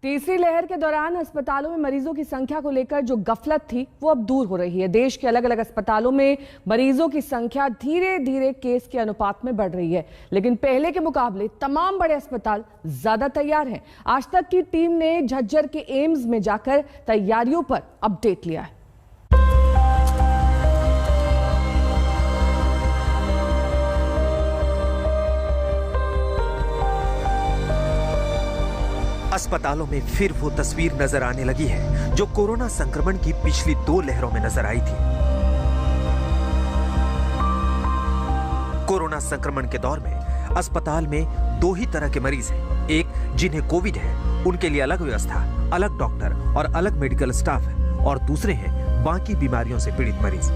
तीसरी लहर के दौरान अस्पतालों में मरीजों की संख्या को लेकर जो गफलत थी वो अब दूर हो रही है। देश के अलग अलग अस्पतालों में मरीजों की संख्या धीरे धीरे केस के अनुपात में बढ़ रही है, लेकिन पहले के मुकाबले तमाम बड़े अस्पताल ज्यादा तैयार हैं। आज तक की टीम ने झज्जर के एम्स में जाकर तैयारियों पर अपडेट लिया है। अस्पतालों में फिर वो तस्वीर नजर आने लगी है जो कोरोना संक्रमण की पिछली 2 लहरों में नजर आई थी। कोरोना संक्रमण के दौर में अस्पताल में 2 ही तरह के मरीज हैं। एक जिन्हें कोविड है, उनके लिए अलग व्यवस्था, अलग डॉक्टर और अलग मेडिकल स्टाफ है, और दूसरे हैं बाकी बीमारियों से पीड़ित मरीज।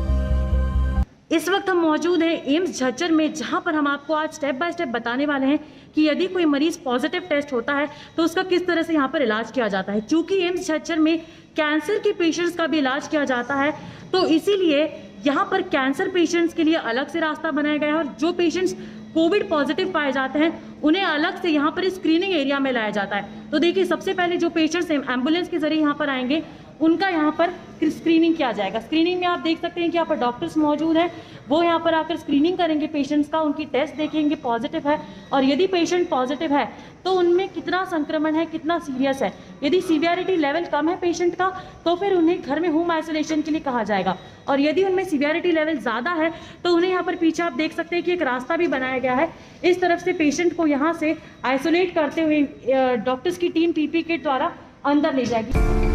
इस वक्त हम मौजूद हैं एम्स झज्जर में, जहां पर हम आपको आज स्टेप बाय स्टेप बताने वाले हैं कि यदि कोई मरीज पॉजिटिव टेस्ट होता है तो उसका किस तरह से यहां पर इलाज किया जाता है। क्योंकि एम्स झज्जर में कैंसर के पेशेंट्स का भी इलाज किया जाता है, तो इसीलिए यहां पर कैंसर पेशेंट्स के लिए अलग से रास्ता बनाया गया है, और जो पेशेंट्स कोविड पॉजिटिव पाए जाते हैं उन्हें अलग से यहाँ पर स्क्रीनिंग एरिया में लाया जाता है। तो देखिए, सबसे पहले जो पेशेंट्स एम्बुलेंस के जरिए यहाँ पर आएंगे उनका यहाँ पर स्क्रीनिंग किया जाएगा। स्क्रीनिंग में आप देख सकते हैं कि यहाँ पर डॉक्टर्स मौजूद हैं, वो यहाँ पर आकर स्क्रीनिंग करेंगे पेशेंट्स का, उनकी टेस्ट देखेंगे पॉजिटिव है, और यदि पेशेंट पॉजिटिव है तो उनमें कितना संक्रमण है, कितना सीरियस है। यदि सीवियरिटी लेवल कम है पेशेंट का तो फिर उन्हें घर में होम आइसोलेशन के लिए कहा जाएगा, और यदि उनमें सीवियरिटी लेवल ज़्यादा है तो उन्हें यहाँ पर पीछे आप देख सकते हैं कि एक रास्ता भी बनाया गया है। इस तरफ से पेशेंट को यहाँ से आइसोलेट करते हुए डॉक्टर्स की टीम पीपी किट द्वारा अंदर ले जाएगी।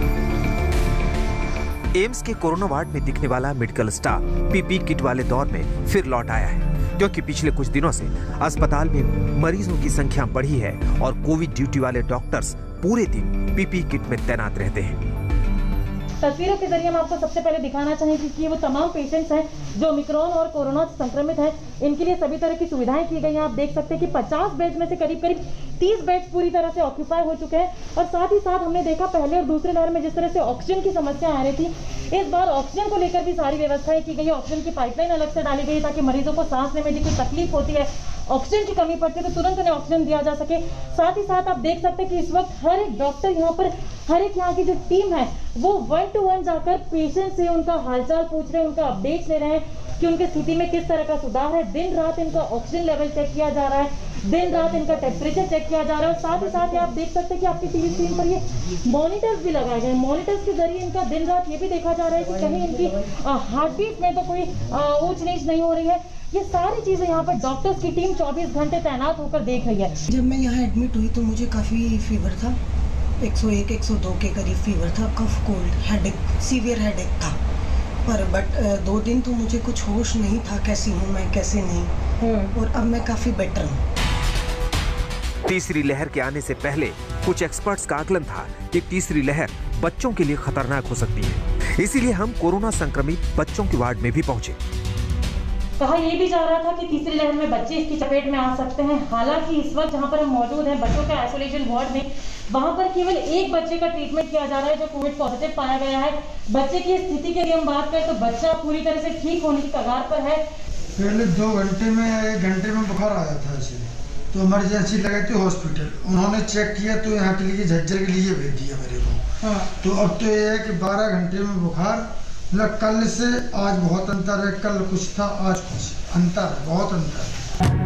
एम्स के कोरोना वार्ड में दिखने वाला मेडिकल स्टाफ पीपी किट वाले दौर में फिर लौट आया है, क्योंकि पिछले कुछ दिनों से अस्पताल में मरीजों की संख्या बढ़ी है और कोविड ड्यूटी वाले डॉक्टर्स पूरे दिन पीपी किट में तैनात रहते हैं। तस्वीरों के जरिए हम आपको सबसे पहले दिखाना चाहेंगे कि ये वो तमाम पेशेंट्स हैं जो ओमिक्रॉन और कोरोना से संक्रमित हैं। इनके लिए सभी तरह की सुविधाएं की गई हैं। आप देख सकते हैं कि 50 बेड्स में से करीब 30 बेड्स पूरी तरह से ऑक्यूपाई हो चुके हैं, और साथ ही साथ हमने देखा पहले और दूसरे लहर में जिस तरह से ऑक्सीजन की समस्या आ रही थी, इस बार ऑक्सीजन को लेकर भी सारी व्यवस्थाएं की गई है। ऑक्सीजन की पाइपलाइन अलग से डाली गई ताकि मरीजों को सांस लेने में कोई तकलीफ होती है, ऑक्सीजन की कमी पड़ती है तो तुरंत उन्हें ऑक्सीजन दिया जा सके। साथ ही साथ आप देख सकते हैं कि इस वक्त हर एक डॉक्टर यहाँ पर, हर एक यहाँ की जो टीम है वो 1 to 1 जाकर पेशेंट से उनका हालचाल पूछ रहे हैं, उनका अपडेट्स ले रहे हैं कि उनकी स्थिति में किस तरह का सुधार है। दिन रात इनका ऑक्सीजन लेवल चेक किया जा रहा है, दिन रात इनका टेम्परेचर चेक किया जा रहा है, और साथ ही साथ आप देख सकते हैं कि आपकी टीवी स्क्रीन पर ये मॉनिटर्स भी लगाए गए हैं। मॉनिटर्स के जरिए इनका दिन रात ये भी देखा जा रहा है कि कहीं इनकी हार्ट बीट में तो कोई ऊंच नीच नहीं हो रही है। ये सारी चीजें यहाँ पर डॉक्टर्स की टीम 24 घंटे तैनात होकर देख रही है। जब मैं यहाँ एडमिट हुई तो मुझे काफ़ी फीवर था, 101-102 के करीब फीवर था, cough cold, headache, severe headache था, पर 2 दिन तो मुझे कुछ होश नहीं था कैसी हूँ मैं, कैसे नहीं, और अब मैं काफ़ी बेटर हूँ। तीसरी लहर के आने से पहले कुछ एक्सपर्ट्स का आकलन था कि तीसरी लहर बच्चों के लिए खतरनाक हो सकती है, इसीलिए हम कोरोना संक्रमित बच्चों के वार्ड में भी पहुंचे। कहा यह भी जा रहा था कि तीसरी लहर में बच्चे इसकी चपेट में आ सकते हैं। हालांकि इस वक्त जहां पर हम मौजूद हैं बच्चों के आइसोलेशन वार्ड में, वहां पर केवल एक बच्चे का ट्रीटमेंट किया जा रहा है जो कोविड पॉजिटिव पाया गया है। बच्चे की स्थिति की हम बात करें तो बच्चा पूरी तरह से ठीक होने की कगार पर है। पहले 2 घंटे में या 1 घंटे में बुखार आया था इसे, तो इमरजेंसी लगाई थी हॉस्पिटल, उन्होंने चेक किया तो यहाँ के लिए झज्जर के लिए भेज दिया मेरे को। तो अब तो ये है कि 12 घंटे में बुखार, मतलब कल से आज बहुत अंतर है, कल कुछ था आज कुछ अंतर है, बहुत अंतर है।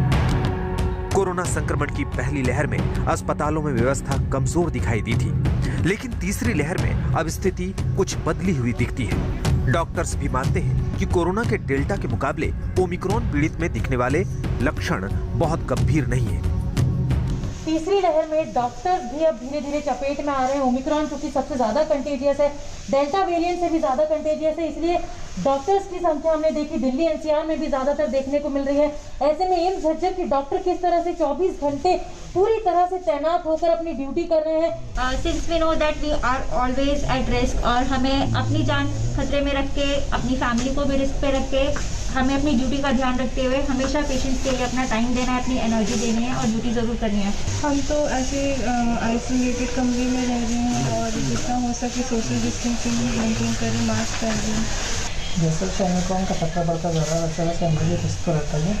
कोरोना संक्रमण की पहली लहर में अस्पतालों में व्यवस्था कमजोर दिखाई दी थी, लेकिन तीसरी लहर में अब स्थिति कुछ बदली हुई दिखती है। डॉक्टर्स भी मानते हैं कि कोरोना के डेल्टा के मुकाबले ओमिक्रॉन पीड़ित में दिखने वाले लक्षण बहुत गंभीर नहीं है। तीसरी लहर में डॉक्टर्स भी अब धीरे धीरे चपेट में आ रहे हैं। ओमिक्रॉन चूंकि सबसे ज्यादा कंटेजियस है, डेल्टा वेरिएंट से भी ज्यादा कंटेजियस है, इसलिए डॉक्टर्स की संख्या हमने देखी दिल्ली एनसीआर में भी ज्यादातर देखने को मिल रही है। ऐसे में एम्स झज्जर के डॉक्टर किस तरह से 24 घंटे पूरी तरह से तैनात होकर अपनी ड्यूटी कर रहे हैं। Since we know that we are always at risk, और हमें अपनी जान खतरे में रख के, अपनी फैमिली को भी रिस्क पे रख के, हमें अपनी ड्यूटी का ध्यान रखते हुए हमेशा पेशेंट्स के लिए अपना टाइम देना है, अपनी एनर्जी देनी है और ड्यूटी ज़रूर करनी है। हम तो ऐसे आइसोलेटेड कमरे में रह रहे हैं और जितना हो सके सोशल डिस्टेंसिंग मेंटेन करें, मास्क पहनें। जैसे कि ओमिक्रॉन का खतरा बढ़ता जा रहा है, वैसे वैसे एमरजेंसी रिस्क तो रहता है।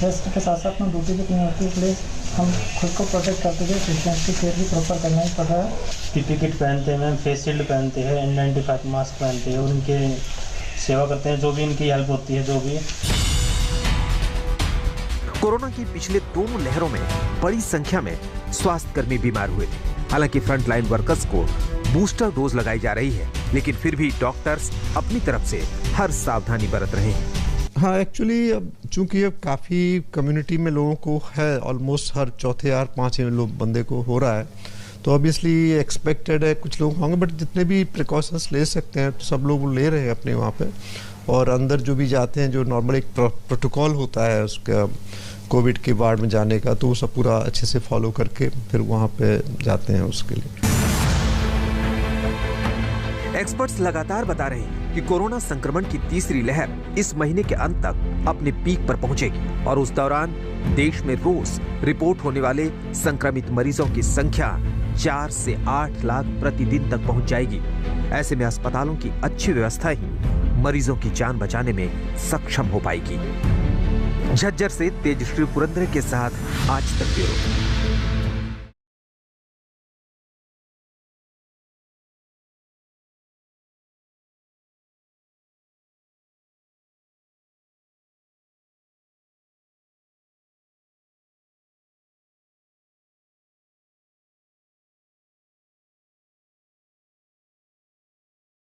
रेस्ट के साथ साथ में ड्यूटी भी नहीं होती है, इसलिए हम खुद को प्रोटेक्ट करते थे, पेशेंट्स की केयर भी प्रॉपर करना ही पड़ रहा है। पीपी किट पहनते हैं मैम, फेस शील्ड पहनते हैं, N95 मास्क पहनते हैं और उनके सेवा करते हैं, जो भी इनकी हेल्प होती है जो भी। कोरोना की पिछले दोनों लहरों में बड़ी संख्या में स्वास्थ्यकर्मी बीमार हुए थे। हालांकि फ्रंटलाइन वर्कर्स को बूस्टर डोज लगाई जा रही है, लेकिन फिर भी डॉक्टर्स अपनी तरफ से हर सावधानी बरत रहे हैं। हाँ, एक्चुअली अब चूंकि अब काफ़ी कम्युनिटी में लोगों को है, ऑलमोस्ट हर चौथे या पांचवें लोग बंदे को हो रहा है, तो ऑब्वियसली एक्सपेक्टेड है कुछ लोग होंगे, बट जितने भी प्रिकॉशंस ले सकते हैं तो सब लोग ले रहे हैं अपने वहाँ पे। और अंदर जो भी जाते हैं, जो नॉर्मल एक प्रोटोकॉल होता है उसका कोविड के वार्ड में जाने का, तो वो सब पूरा अच्छे से फॉलो करके फिर वहाँ पे जाते हैं उसके लिए। एक्सपर्ट्स लगातार बता रहे हैं कि कोरोना संक्रमण की तीसरी लहर इस महीने के अंत तक अपने पीक पर पहुंचेगी और उस दौरान देश में रोज रिपोर्ट होने वाले संक्रमित मरीजों की संख्या 4 से 8 लाख प्रतिदिन तक पहुंच जाएगी। ऐसे में अस्पतालों की अच्छी व्यवस्था ही मरीजों की जान बचाने में सक्षम हो पाएगी। झज्जर से तेजश्री पुरंदरे के साथ आज तक ब्यूरो।